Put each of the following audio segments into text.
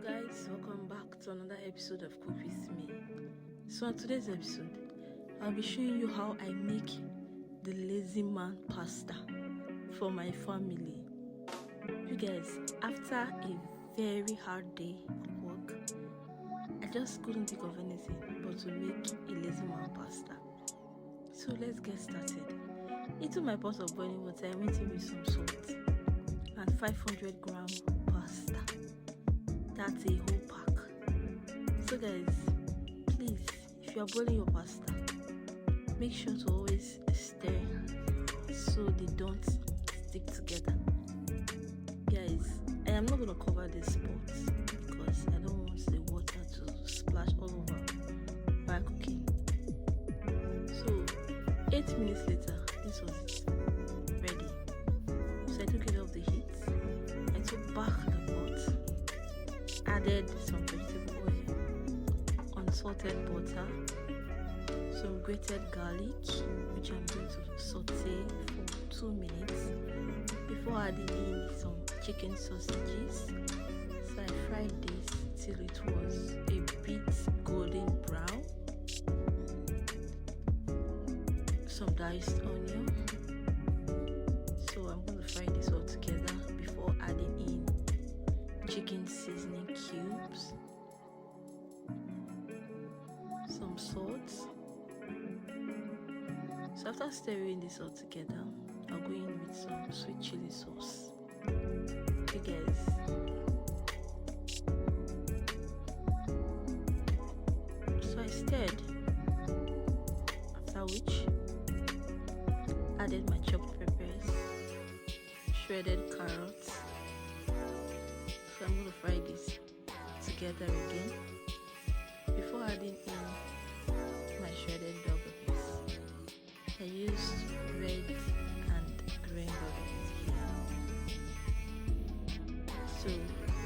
Guys, welcome back to another episode of Cook With Me. So on today's episode, I'll be showing you how I make the lazy man pasta for my family. You guys, after a very hard day at work, I just couldn't think of anything but to make a lazy man pasta. So let's get started. Into my pot of boiling water, I went in with some salt and 500 gram pasta. That's a whole pack. So guys, please, if you are boiling your pasta, make sure to always stir so they don't stick together. Guys, I am not going to cover this pot because I don't want the water to splash all over while cooking. So 8 minutes later, this was it, ready. So I took it off the heat. I took back the pot, added some vegetable oil, unsalted butter, some grated garlic, which I'm going to saute for 2 minutes before adding in some chicken sausages. So I fried this till it was a bit golden brown. Some diced onion. So I'm going to fry this all together before adding in chicken seasoning cubes, some salt. So after stirring this all together, I'll go in with some sweet chili sauce. Okay guys, so I stirred, after which added my chopped peppers, shredded carrots. So I'm going to fry this together again before adding in my shredded bell peppers. I used red and green bell peppers here. So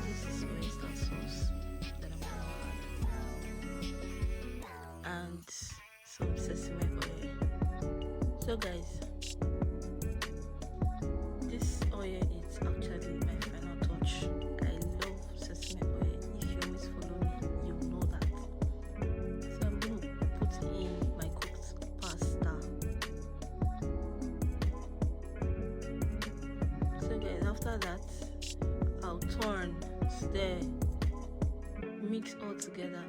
this is oyster sauce that I'm going to add, and some sesame oil. So guys, this oil is actually my final touch. I love sesame oil. If you always follow me, you know that. So I'm going to put in my cooked pasta. So guys, after that, I'll turn, stir, mix all together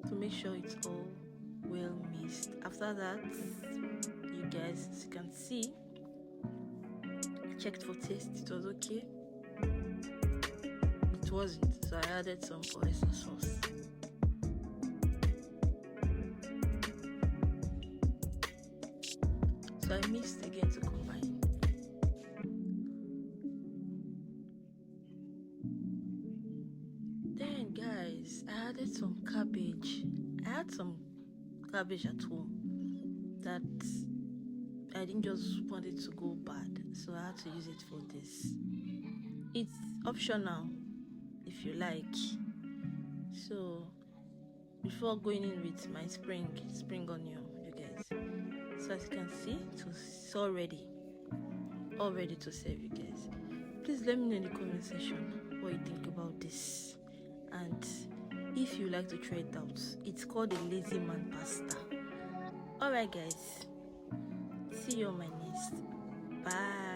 to make sure it's all well mixed. After that, you guys, as you can see, I checked for taste, it was okay. It wasn't, so I added some oyster sauce. So I mixed again to combine. Then guys, I added some cabbage. I had some cabbage at home that I didn't just want it to go bad, so I had to use it for this. It's optional if you like. So before going in with my spring onion, you guys, so as you can see, it's all ready to serve, you guys. Please let me know in the comment section what you think about this, and if you like to try it out. It's called a lazy man pasta. Alright guys, see you on my next. Bye.